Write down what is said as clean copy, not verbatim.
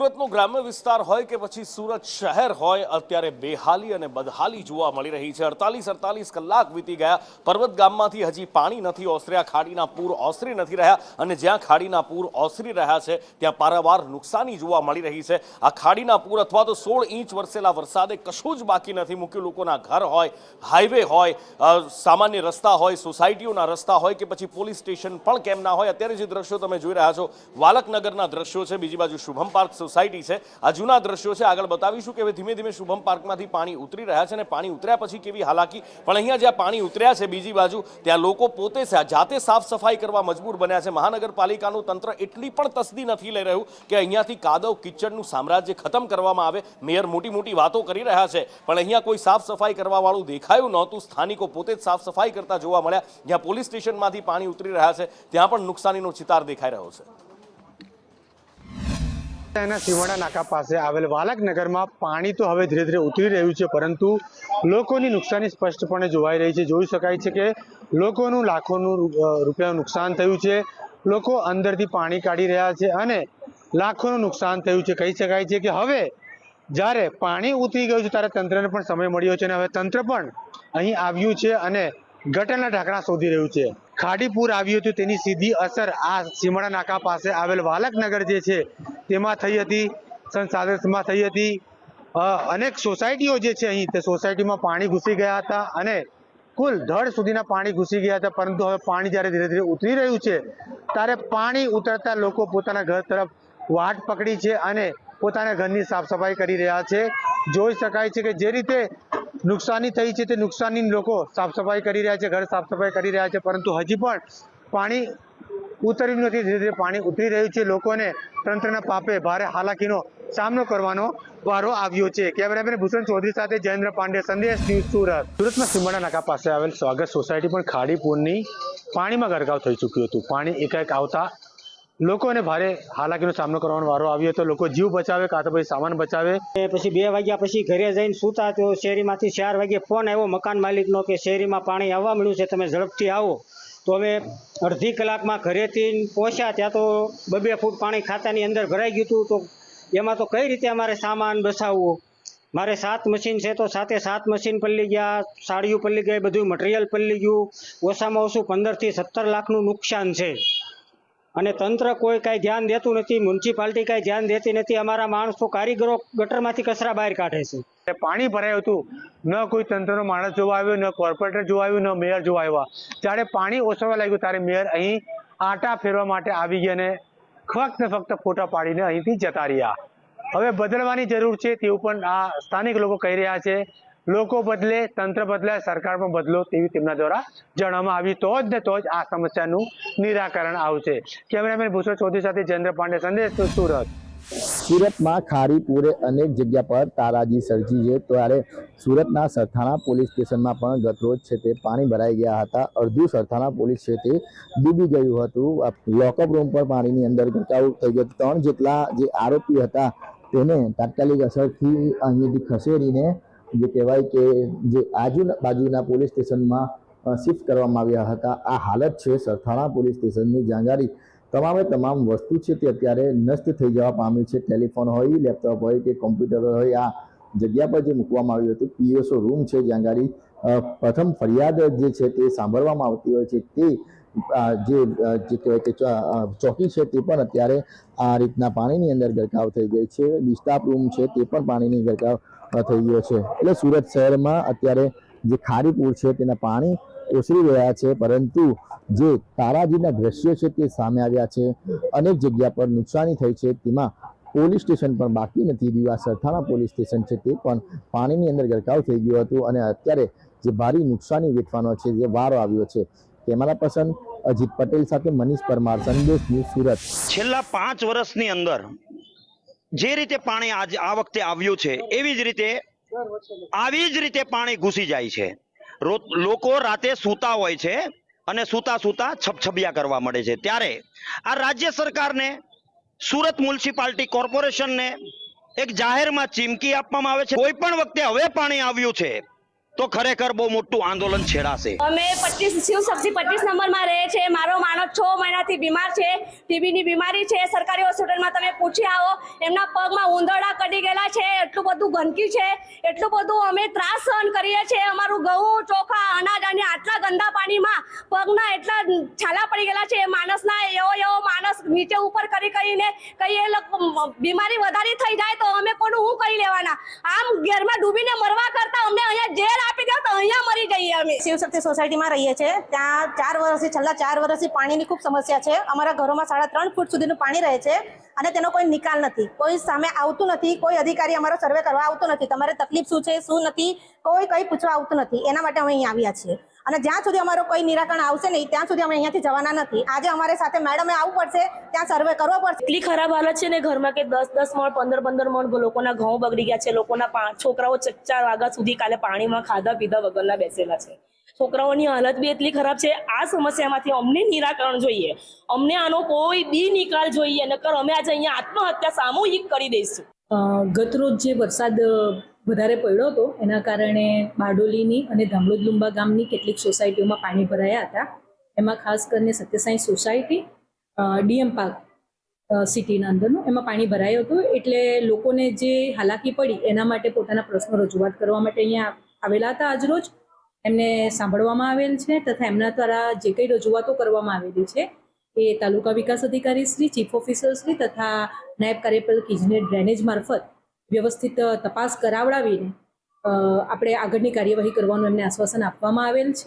સુરતનો ગ્રામ્ય વિસ્તાર હોય કે પછી સુરત શહેર હોય, અત્યારે બેહાલી અને બદહાલી જોવા મળી રહી છે। 48 કલાક વીતી ગયા, પર્વત ગામમાંથી હજી પાણી નથી ઓસર્યા, ખાડીના પૂર ઓસરી નથી રહ્યા અને જ્યાં ખાડીના પૂર ઓસરી રહ્યા છે ત્યાં પારાવાર નુકસાની જોવા મળી રહી છે। આ ખાડીના પૂર અથવા તો 16 ઇંચ વરસેલા વરસાદે કશું જ બાકી નથી મૂક્યું। લોકોના ઘર હોય, હાઈવે હોય, સામાન્ય રસ્તા હોય, સોસાયટીઓના રસ્તા હોય કે પછી પોલીસ સ્ટેશન પણ કેમ ના હોય। અત્યારે જે દ્રશ્યો તમે જોઈ રહ્યા છો વાલકનગરના દ્રશ્યો છે, બીજી બાજુ શુભમ પાર્ક સોસાયટી છે। આ જૂના દ્રશ્યો છે, આગળ બતાવીશું કે હવે ધીમે ધીમે શુભમ પાર્કમાંથી પાણી ઉતરી રહ્યા છે અને પાણી ઉતર્યા પછી કેવી હાલાકી। પણ અહીંયા જ્યાં પાણી ઉતર્યા છે બીજી બાજુ ત્યાં લોકો પોતે જાતે સાફ સફાઈ કરવા મજબૂર બન્યા છે। મહાનગરપાલિકાનું તંત્ર એટલી પણ તસદી નથી લઈ રહ્યું કે અહીંયાથી કાદવ કિચડનું સામ્રાજ્ય ખતમ કરવામાં આવે। મેયર મોટી મોટી વાતો કરી રહ્યા છે પણ અહીંયા કોઈ સાફ સફાઈ કરવાવાળું દેખાયું નહોતું। સ્થાનિકો પોતે જ સાફ સફાઈ કરતા જોવા મળ્યા। જ્યાં પોલીસ સ્ટેશનમાંથી પાણી ઉતરી રહ્યા છે ત્યાં પણ નુકસાનીનો ચિતાર દેખાઈ રહ્યો છે। सीमाड़ा नाका पास आवेल वालकनगરમાં पानी तो हवे धीरे धीरे उतरी रह्यु छे, परंतु लोकोनी नुकसानी स्पष्टपणे जोवाई रही छे। जोई शकाय छे के लोकोનું लाखोનું રૂપિયાનું नुकसान थयुं छे। लोको अंदरथी पाणी काढी રહ્યા છે અને લાખોનું नुकसान थयुं छे। કહી શકાય છે કે હવે જ્યારે પાણી ઉતરી ગયું છે ત્યારે તંત્રને પણ સમય મળ્યો છે અને હવે તંત્ર પણ અહીં આવ્યું છે અને ગટરના ઢાંકણા શોધી રહ્યું છે। ખાડી પૂર આવ્યું હતું તેની સીધી અસર આ સીમાડા નાકા પાસે આવેલ વાલકનગર જે છે તેમાં થઈ હતી, સંસાધનમાં થઈ હતી। અનેક સોસાયટીઓ જે છે અહીં તે સોસાયટીમાં પાણી ઘૂસી ગયા હતા અને કુલ ધડ સુધીના પાણી ઘૂસી ગયા હતા। પરંતુ હવે પાણી જ્યારે ધીરે ધીરે ઉતરી રહ્યું છે ત્યારે પાણી ઉતરતા લોકો પોતાના ઘર તરફ વાટ પકડી છે અને પોતાના ઘરની સાફ સફાઈ કરી રહ્યા છે। જોઈ શકાય છે કે જે રીતે નુકસાની થઈ છે તે નુકસાની લોકો સાફ સફાઈ કરી રહ્યા છે, ઘર સાફ સફાઈ કરી રહ્યા છે, પરંતુ હજી પણ પાણી ઉતર્યું નથી। ધીરે ધીરે પાણી ઉતરી રહ્યું છે। લોકોને તંત્રના પાપે ભારે હાલાકીનો સામનો કરવાનો વારો આવ્યો છે। કેમેરામેન ભૂષણ ચૌધરી સાથે જયેન્દ્ર પાંડે, સંદેશ ન્યૂઝ, સુરત। સુરતમાં સીમાડા નાકા પાસે આવેલ સ્વાગત સોસાયટી પણ ખાડી પૂરની પાણીમાં ગરકાવ થઈ ચૂક્યું હતું। પાણી એકાએક આવતા લોકોને ભારે હાલાકીનો સામનો કરવાનો વારો આવ્યો હતો। લોકો જીવ બચાવે કાં તો પછી સામાન બચાવે। પછી 2 વાગ્યા પછી ઘરે જઈને સૂતા તો શેરીમાંથી 4 વાગે ફોન આવ્યો મકાન માલિકનો કે શેરીમાં પાણી આવવા મળ્યું છે, તમે ઝડપથી આવો। તો હવે અડધી કલાકમાં ઘરેથી પહોંચ્યા ત્યાં તો 2 ફૂટ પાણી ખાતાની અંદર ભરાઈ ગયું હતું। તો એમાં તો કઈ રીતે અમારે સામાન બચાવવો? મારે 7 મશીન છે તો 7 મશીન પલળી ગયા, સાડીઓ પલળી ગઈ, બધું મટીરિયલ પલળી ગયું। ઓછામાં ઓછું 15 થી 17 લાખનું નુકસાન છે અને તંત્ર કોઈ કાંઈ ધ્યાન દેતું નથી, મ્યુનિસિપાલિટી કાંઈ ધ્યાન દેતી નથી। અમારા માણસો કારીગરો ગટરમાંથી કચરા બહાર કાઢે છે। પાણી ભરાયું હતું, ન કોઈ તંત્રનો માણસ જોવા આવ્યો, ન કોર્પોરેટર જોવા આવ્યું, ન મેયર જોવા આવ્યા। જ્યારે પાણી ઓસરવા લાગ્યું ત્યારે મેયર અહીં આટા ફેરવા માટે આવી ગયા અને ફક્ત ને ફક્ત ફોટા પાડીને અહીંથી જતા રહ્યા। હવે બદલવાની જરૂર છે તેવું પણ આ સ્થાનિક લોકો કહી રહ્યા છે। લોકો બદલે, તંત્ર બદલે, સરકાર પણ બદલો તેવી તેમના દ્વારા જણાવવામાં આવ્યું તો જ ને તો જ આ સમસ્યાનું નિરાકરણ આવશે। કેમેરામેન ભૂષણ ચૌધરી સાથે જયેન્દ્ર પાંડે, સંદેશ ન્યૂઝ, સુરત। સુરતમાં ખાડી પૂરે અનેક જગ્યા પર તારાજી સર્જી છે। ત્યારે સુરતના સરથાણા પોલીસ સ્ટેશનમાં પણ ગતરોજ છે તે પાણી ભરાઈ ગયા હતા। અડધું સરથાણા પોલીસ છે તે ડૂબી ગયું હતું। લોકઅપ રૂમ પર પાણીની અંદર ગરકાવ થઈ ગયો। 3 જેટલા જે આરોપી હતા તેને તાત્કાલિક અસરથી અહીંયાથી ખસેડીને જે કહેવાય કે જે આજુબાજુના પોલીસ સ્ટેશનમાં શિફ્ટ કરવામાં આવ્યા હતા। આ હાલત છે સરથાણા પોલીસ સ્ટેશનની। જાંગારી તમામે તમામ વસ્તુ છે તે અત્યારે નષ્ટ થઈ જવા પામી છે। ટેલિફોન હોય, લેપટોપ હોય કે કોમ્પ્યુટર હોય, આ જગ્યા પર જે મૂકવામાં આવ્યું હતું પીએસઓ રૂમ છે જાંગારી। પ્રથમ ફરિયાદ જે છે તે સાંભળવામાં આવતી હોય છે તે જે કહેવાય કે ચોકી છે તે પણ અત્યારે આ રીતના પાણીની અંદર ગરકાવ થઈ ગઈ છે। ડિસ્ટાફ રૂમ છે તે પણ પાણીની ગરકાવ થઈ ગયો છે। એટલે સુરત શહેરમાં અત્યારે જે ખાડી પૂર છે તેના પાણી ઓસરી રહ્યા છે, પરંતુ જે તારાજીના દ્રશ્યો છે તે સામે આવ્યા છે। અનેક જગ્યા પર નુકસાની થઈ છે, તેમાં પોલીસ સ્ટેશન પણ બાકી નથી રહ્યું। આ સરથાણા પોલીસ સ્ટેશન છે તે પણ પાણીની અંદર ગરકાવ થઈ ગયું હતું અને અત્યારે જે ભારે નુકસાની વેઠવાનો છે જે વારો આવ્યો છે। કેમેરા પર્સન અજીત પટેલ સાથે મનીષ પરમાર, સંદેશ ન્યૂઝ, સુરત। છેલ્લા 5 વર્ષની અંદર જે રીતે પાણી આ વખતે આવ્યું છે એવી જ રીતે પાણી ઘૂસી જાય છે। લોકો રાતે સૂતા હોય છે અને સૂતા છપછપિયા કરવા મળે છે। ત્યારે આ રાજ્ય સરકારને, સુરત મ્યુનિસિપાલિટી કોર્પોરેશનને એક જાહેરમાં ચીમકી આપવામાં આવે છે, કોઈ પણ વખતે હવે પાણી આવ્યું છે તો ખરેખર બહુ મોટું આંદોલન છેડાશે. અમે 25 શિવ શક્તિ 25 નંબરમાં રહે છે. મારો માણસ 6 મહિનાથી બીમાર છે, ટીબીની બીમારી છે. સરકારી હોસ્પિટલમાં તમે પૂછી આવો, એમના પગમાં ઉંદરડા કડી ગયેલા છે, એટલું બધું ગંદકી છે, એટલું બધું અમે ત્રાસ સહન કરીએ છીએ. અમારું ઘઉં ચોખા અનાજ અને આટલા ગંદા પાણીમાં પગના એટલા છાલા પડી ગયેલા છે. માણસના એવો માણસ નીચે ઉપર કરીને કઈ એ લોકો બીમારી વધારી થઈ જાય તો અમે કોનું શું કરી લેવાના? આમ ઘરમાં ડૂબીને મરવા કરતા અમને અહીંયા જેલ આપી દો તો અહીંયા મરી જઈએ અમે. શિવશક્તિ સોસાયટીમાં રહીએ છીએ. ત્યાં છેલ્લા 4 વર્ષથી પાણીની ખૂબ સમસ્યા છે. અમારા ઘરોમાં 3.5 ફૂટ સુધીનું પાણી રહે છે અને તેનો કોઈ નિકાલ નથી. કોઈ સામે આવતું નથી, કોઈ અધિકારી અમારો સર્વે કરવા આવતું નથી. તમારે તકલીફ શું છે શું નથી કોઈ કંઈ પૂછવા આવતું નથી. એના માટે અમે અહીંયા આવ્યા છીએ અને જ્યાં સુધી અમારો કોઈ નિરાકરણ આવશે નહીં ત્યાં સુધી અમે અહીંયાથી જવાના નથી. આજે અમારી સાથે મેડમે આવવું પડશે, ત્યાં સર્વે કરવો પડશે. એટલી ખરાબ હાલત છે ને ઘરમાં કે 10 મણ 15 મણ લોકોના ઘઉં બગડી ગયા છે. લોકોના છોકરાઓ 4 વાગ્યા સુધી કાલે પાણીમાં ખાધા પીધા વગરના બેસેલા છે. છોકરાઓની હાલત બી એટલી ખરાબ છે. આ સમસ્યામાંથી અમને નિરાકરણ જોઈએ, અમને આનો કોઈ બી નિકાલ જોઈએ, નકર અમે આજે અહીંયા આત્મહત્યા સામૂહિક કરી દઈશું. ગતરોજ જે વરસાદ વધારે પડ્યો હતો એના કારણે બારડોલીની અને ધામલોદ લુંબા ગામની કેટલીક સોસાયટીઓમાં પાણી ભરાયા હતા. એમાં ખાસ કરીને સત્યસાઈ સોસાયટી, ડીએમ પાર્ક સિટીના અંદરનું એમાં પાણી ભરાયું હતું. એટલે લોકોને જે હાલાકી પડી એના માટે પોતાના પ્રશ્નો રજૂઆત કરવા માટે અહીંયા આવેલા હતા. આજરોજ એમને સાંભળવામાં આવેલ છે તથા એમના દ્વારા જે કંઈ રજૂઆતો કરવામાં આવેલી છે એ તાલુકા વિકાસ અધિકારી શ્રી, ચીફ ઓફિસર શ્રી તથા નાયબ કાર્યપાલક ઇજનેર ડ્રેનેજ મારફત વ્યવસ્થિત તપાસ કરાવડાવીને આપણે આગળની કાર્યવાહી કરવાનું એમને આશ્વાસન આપવામાં આવેલ છે.